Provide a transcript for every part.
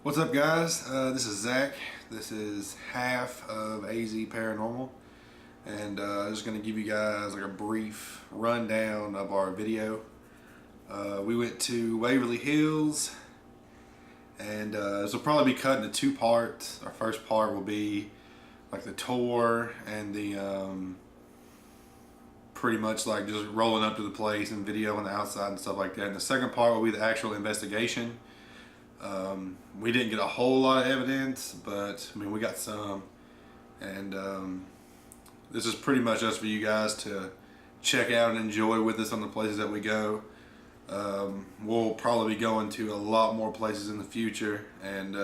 What's up, guys? This is Zach. This is half of AZ Paranormal, and I'm just going to give you guys like a brief rundown of our video. We went to Waverly Hills, and this will probably be cut into two parts. Our first part will be like the tour and the pretty much like just rolling up to the place and video on the outside and stuff like that. And the second part will be the actual investigation. We didn't get a whole lot of evidence, but I mean we got some, and this is pretty much just for you guys to check out and enjoy with us on the places that we go. We'll probably be going to a lot more places in the future, and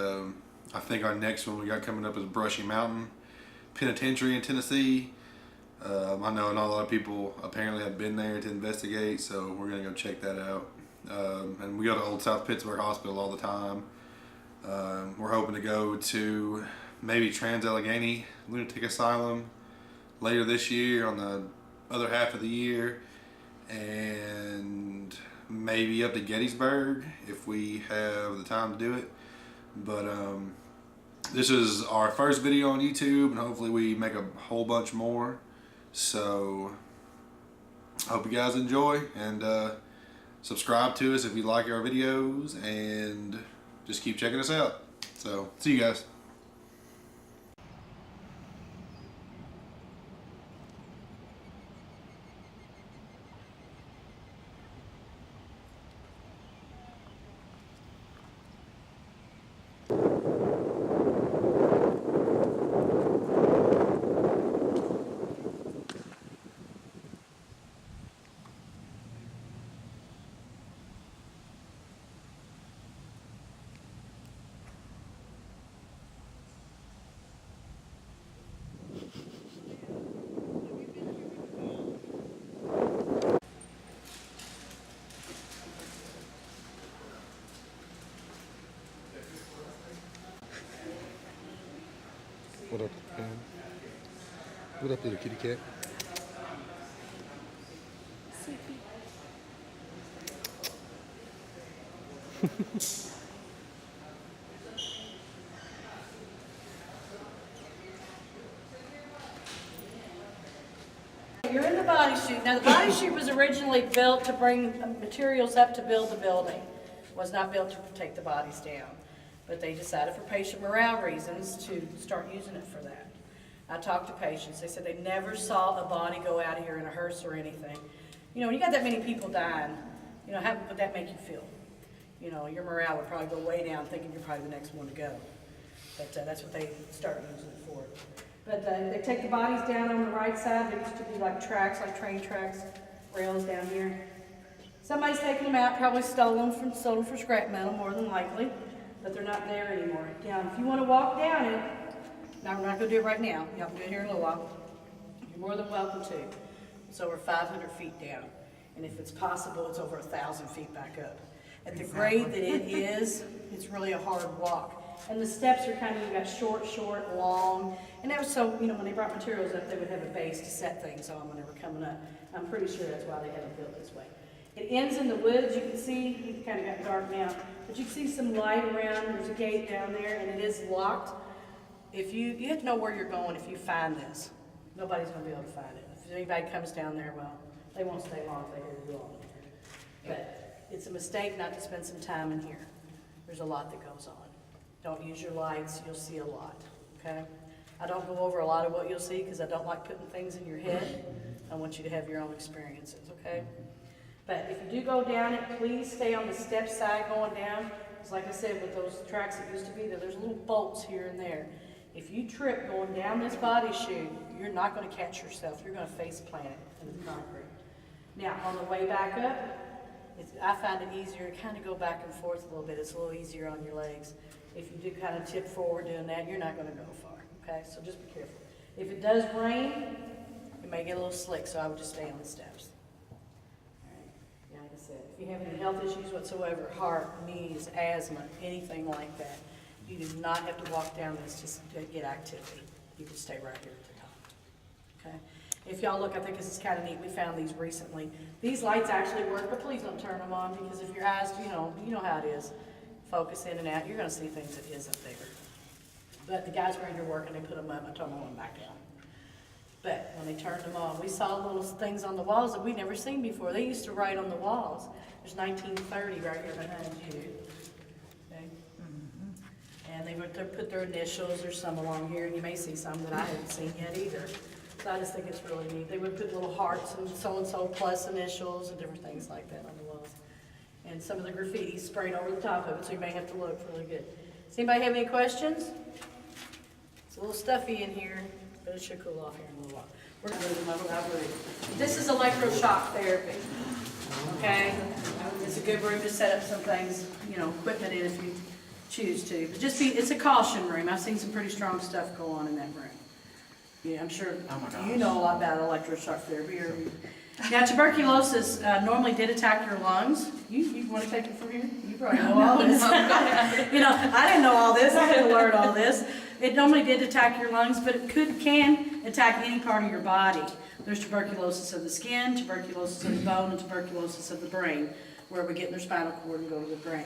I think our next one we got coming up is Brushy Mountain Penitentiary in Tennessee. I know not a lot of people apparently have been there to investigate, so we're gonna go check that out. And we go to Old South Pittsburgh Hospital all the time. We're hoping to go to maybe Trans-Allegheny Lunatic Asylum later this year on the other half of the year, and maybe up to Gettysburg if we have the time to do it. But this is our first video on YouTube, and hopefully we make a whole bunch more. So I hope you guys enjoy, and subscribe to us if you like our videos, and just keep checking us out. So, see you guys. What up, man? What up, little kitty cat? You're in the body chute. Now, the body chute was originally built to bring materials up to build the building. It was not built to take the bodies down. But they decided for patient morale reasons to start using it for that. I talked to patients. They said they never saw a body go out of here in a hearse or anything. You know, when you got that many people dying, you know, how would that make you feel? You know, your morale would probably go way down thinking you're probably the next one to go. But that's what they started using it for. But they take the bodies down on the right side. There used to be like tracks, like train tracks, rails down here. Somebody's taken them out, probably sold them for scrap metal, more than likely. But they're not there anymore. Now, if you want to walk down it, now we're not going to do it right now. Y'all can do it here in a little while. You're more than welcome to. It's over 500 feet down. And if it's possible, it's over 1,000 feet back up. At the grade that it is, it's really a hard walk. And the steps are kind of, you got short, long. And that was so, you know, when they brought materials up, they would have a base to set things on when they were coming up. I'm pretty sure that's why they had it built this way. It ends in the woods. You can see, it kind of got dark now, but you can see some light around. There's a gate down there, and it is locked. If you have to know where you're going if you find this. Nobody's going to be able to find it. If anybody comes down there, well, they won't stay long if they hear the door. But it's a mistake not to spend some time in here. There's a lot that goes on. Don't use your lights. You'll see a lot, okay? I don't go over a lot of what you'll see because I don't like putting things in your head. I want you to have your own experiences, okay? But if you do go down it, please stay on the step side going down. Because like I said, with those tracks that used to be there, there's little bolts here and there. If you trip going down this body chute, you're not going to catch yourself. You're going to face plant in the concrete. Now, on the way back up, I find it easier to kind of go back and forth a little bit. It's a little easier on your legs. If you do kind of tip forward doing that, you're not going to go far. Okay, so just be careful. If it does rain, it may get a little slick, so I would just stay on the steps. Like I said, if you have any health issues whatsoever, heart, knees, asthma, anything like that, you do not have to walk down this just to get activity. You can stay right here at the top. Okay? If y'all look, I think this is kind of neat. We found these recently. These lights actually work, but please don't turn them on because if your eyes, you know how it is. focus in and out, you're gonna see things that isn't there. But the guys were in here working, they put them up, I told them I want them back down. But when they turned them on, we saw little things on the walls that we'd never seen before. They used to write on the walls. There's 1930 right here behind you. Okay? And they would put their initials or some along here, and you may see some that I haven't seen yet either. So I just think it's really neat. They would put little hearts and so-and-so plus initials and different things like that on the walls. And some of the graffiti sprayed over the top of it, so you may have to look really good. Does anybody have any questions? It's a little stuffy in here, but it should cool off here in a little while. We're gonna go to my library. This is electroshock therapy, okay? It's a good room to set up some things, you know, equipment in if you choose to. But just it's a caution room. I've seen some pretty strong stuff go on in that room. Yeah, I'm sure you know a lot about electroshock therapy. Now, tuberculosis normally did attack your lungs. You want to take it from here? You probably know all this. You know, I didn't know all this. I had to learn all this. It normally did attack your lungs, but it can attack any part of your body. There's tuberculosis of the skin, tuberculosis of the bone, and tuberculosis of the brain, where we get in their spinal cord and go to the brain.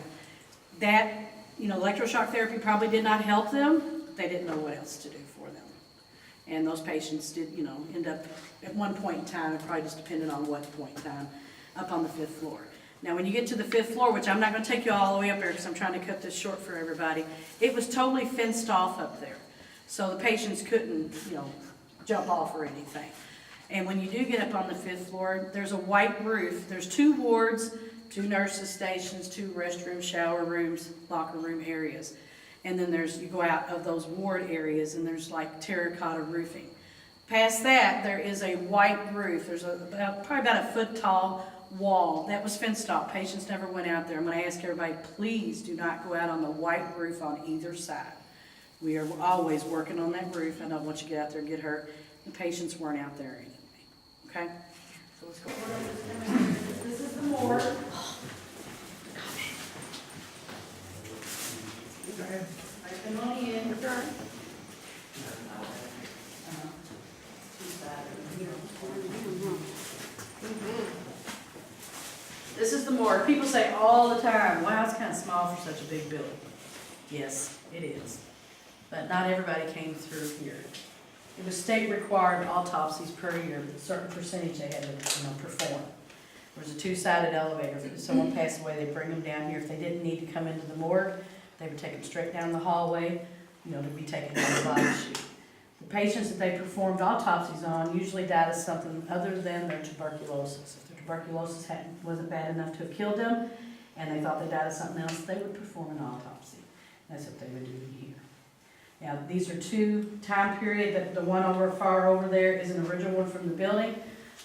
That, you know, electroshock therapy probably did not help them. They didn't know what else to do for them. And those patients did, you know, end up at one point in time, it probably just depended on what point in time, up on the 5th floor. Now, when you get to the 5th floor, which I'm not going to take you all the way up there because I'm trying to cut this short for everybody, it was totally fenced off up there. So the patients couldn't, you know, jump off or anything. And when you do get up on the 5th floor, there's a white roof. There's 2 wards, 2 nurses' stations, 2 restrooms, shower rooms, locker room areas. And then you go out of those ward areas and there's like terracotta roofing. Past that, there is a white roof. There's probably about a foot tall wall that was fenced off. Patients never went out there. I'm going to ask everybody, please do not go out on the white roof on either side. We are always working on that roof. I don't want you to get out there and get hurt. The patients weren't out there anyway. Okay? So let's go. This is the morgue. Right, come on in. This is the morgue. People say all the time, wow, it's kind of small for such a big building. Yes, it is. But not everybody came through here. It was state required autopsies per year, a certain percentage they had to perform. There was a 2-sided elevator. If someone passed away, they'd bring them down here. If they didn't need to come into the morgue, they would take them straight down the hallway, to be taken down the body chute. The patients that they performed autopsies on usually died of something other than their tuberculosis. If their tuberculosis wasn't bad enough to have killed them, and they thought they died of something else, they would perform an autopsy. That's what they would do here. Now, these are 2 time period. The one far over there is an original one from the building.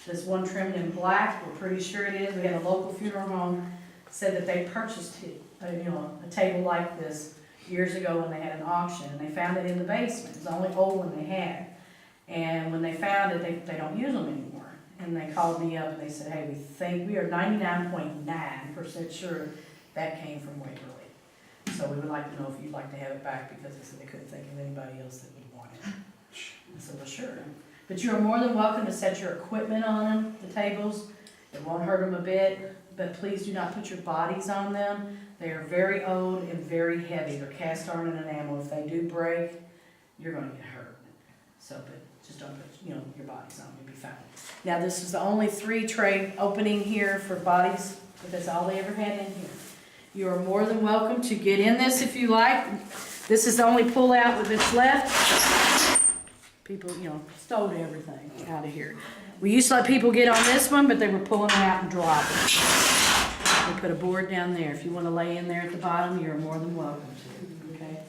This one trimmed in black, we're pretty sure it is. We had a local funeral home said that they purchased a table like this years ago when they had an auction, and they found it in the basement. It was the only old one they had. And when they found it, they don't use them anymore. And they called me up and they said, hey, we are 99.9% sure that came from Waverly. So we would like to know if you'd like to have it back, because they said they couldn't think of anybody else that would want it. I said, well, sure. But you are more than welcome to set your equipment on them, the tables. It won't hurt them a bit, but please do not put your bodies on them. They are very old and very heavy. They're cast iron and enamel. If they do break, you're going to get hurt. So, but just don't put, your bodies on them. You'll be fine. Now, this is the only 3 tray opening here for bodies, but that's all they ever had in here. You are more than welcome to get in this if you like. This is the only pull out that's left. People, stole everything out of here. We used to let people get on this one, but they were pulling it out and dropping it. We put a board down there. If you want to lay in there at the bottom, you're more than welcome to. Okay?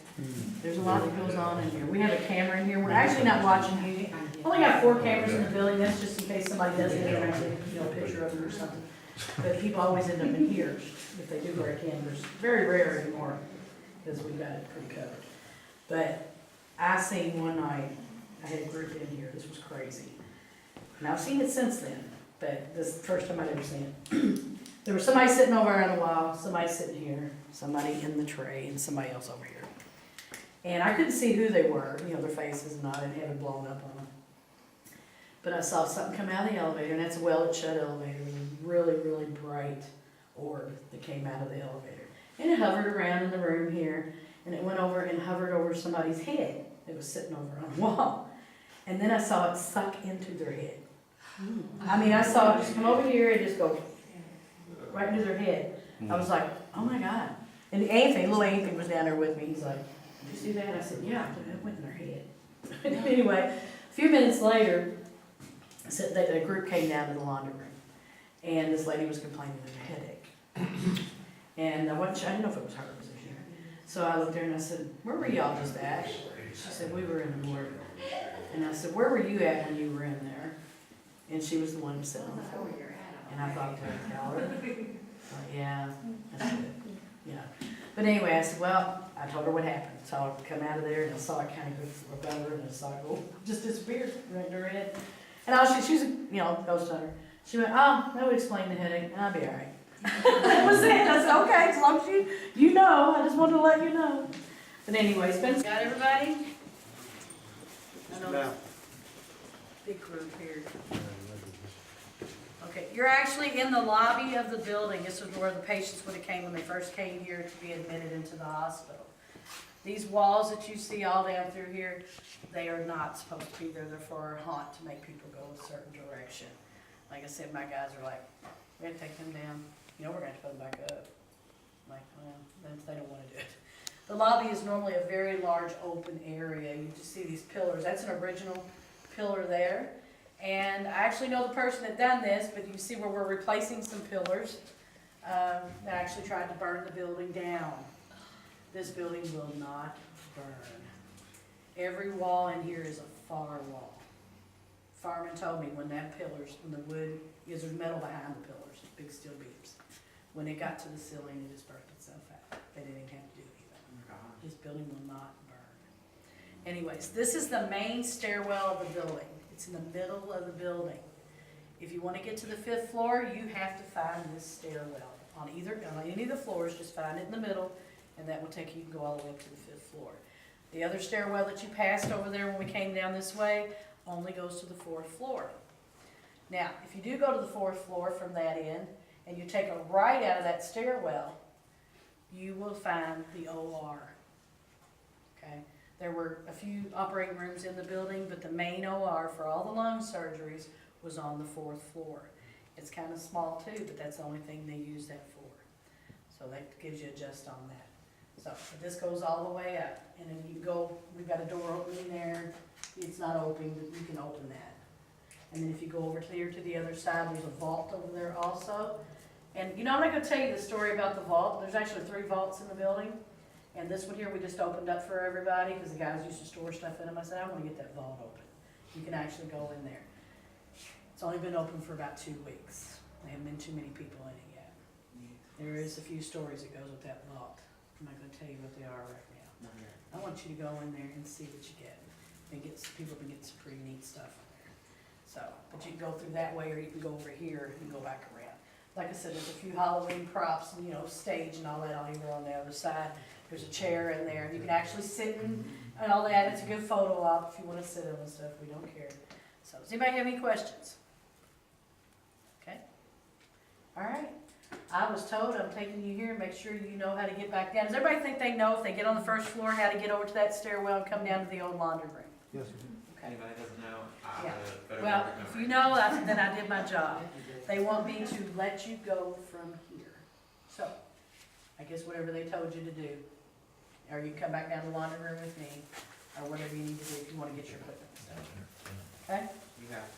There's a lot that goes on in here. We have a camera in here. We're actually not watching you. We only got 4 cameras in the building. That's just in case somebody does it and take a picture of it or something. But people always end up in here if they do break in. There's very rare anymore because we've got it pretty covered. But I seen one night, I had a group in here. This was crazy. And I've seen it since then, but this is the first time I'd ever seen it. There was somebody sitting over on the wall, somebody sitting here, somebody in the tray, and somebody else over here. And I couldn't see who they were, their faces and all, and had it blown up on them. But I saw something come out of the elevator, and that's a well-shut elevator, with a really, really bright orb that came out of the elevator. And it hovered around in the room here, and it went over and hovered over somebody's head. It was sitting over on the wall. And then I saw it suck into their head. I mean, I saw it just come over here and just go right into their head. I was like, oh my God. And Anthony, little Anthony was down there with me. He's like, did you see that? I said, yeah, it went in their head. Anyway, a few minutes later, the group came down to the laundry room. And this lady was complaining of a headache. And I didn't know if it was her position. So I looked there and I said, where were y'all just at? She said, we were in the morgue. And I said, where were you at when you were in there? And she was the one who sat on the floor. And I thought, did I tell her? Yeah, I said, yeah. But anyway, I said, well, I told her what happened. So I come out of there and I saw it kind of go over and I saw it go, just disappeared right in her head. And she was a ghost hunter. She went, oh, that would explain the headache. I'll be all right. That was it. I said, okay, as long as you know, I just wanted to let you know. But anyway, Spencer, got everybody? I know, big group here. Okay, you're actually in the lobby of the building. This is where the patients would have came when they first came here to be admitted into the hospital. These walls that you see all down through here, they are not supposed to be there. They're for a haunt to make people go a certain direction. Like I said, my guys are like, we're gonna take them down. We're gonna have to put them back up. I'm like, well, they don't wanna do it. The lobby is normally a very large open area. You just see these pillars. That's an original pillar there. And I actually know the person that done this, but you see where we're replacing some pillars that actually tried to burn the building down. This building will not burn. Every wall in here is a far wall. Fireman told me when the wood, because there's metal behind the pillars, big steel beams. When it got to the ceiling, it just burnt itself out. They didn't even have to do anything. This building will not burn. Anyways, this is the main stairwell of the building. It's in the middle of the building. If you want to get to the 5th floor, you have to find this stairwell. On any of the floors, just find it in the middle, and that will take you can go all the way up to the 5th floor. The other stairwell that you passed over there when we came down this way only goes to the 4th floor. Now, if you do go to the 4th floor from that end, and you take a right out of that stairwell, you will find the OR. Okay? There were a few operating rooms in the building, but the main OR for all the lung surgeries was on the 4th floor. It's kind of small too, but that's the only thing they use that for. So that gives you a just on that. So this goes all the way up, and then you go, we've got a door opening there. It's not open, but you can open that. And then if you go over here to the other side, there's a vault over there also. And I'm not going to tell you the story about the vault. There's actually 3 vaults in the building. And this one here we just opened up for everybody because the guys used to store stuff in them. I said, I want to get that vault open. You can actually go in there. It's only been open for about 2 weeks. There haven't been too many people in it yet. There is a few stories that goes with that vault. I'm not going to tell you what they are right now. I want you to go in there and see what you get. And people can get some pretty neat stuff in there. So, but you can go through that way, or you can go over here and go back around. Like I said, there's a few Halloween props, stage and all that on the other side. There's a chair in there, and you can actually sit and all that. It's a good photo op if you want to sit on and stuff. We don't care. So, does anybody have any questions? Okay. All right. I was told I'm taking you here. Make sure you know how to get back down. Does everybody think they know if they get on the 1st floor how to get over to that stairwell and come down to the old laundry room? Yes. Okay. Anybody doesn't know? Yeah. Well, if you know, then I did my job. They want me to let you go from here. So, I guess whatever they told you to do, or you come back down to the laundry room with me, or whatever you need to do if you want to get your equipment and stuff. Okay? You have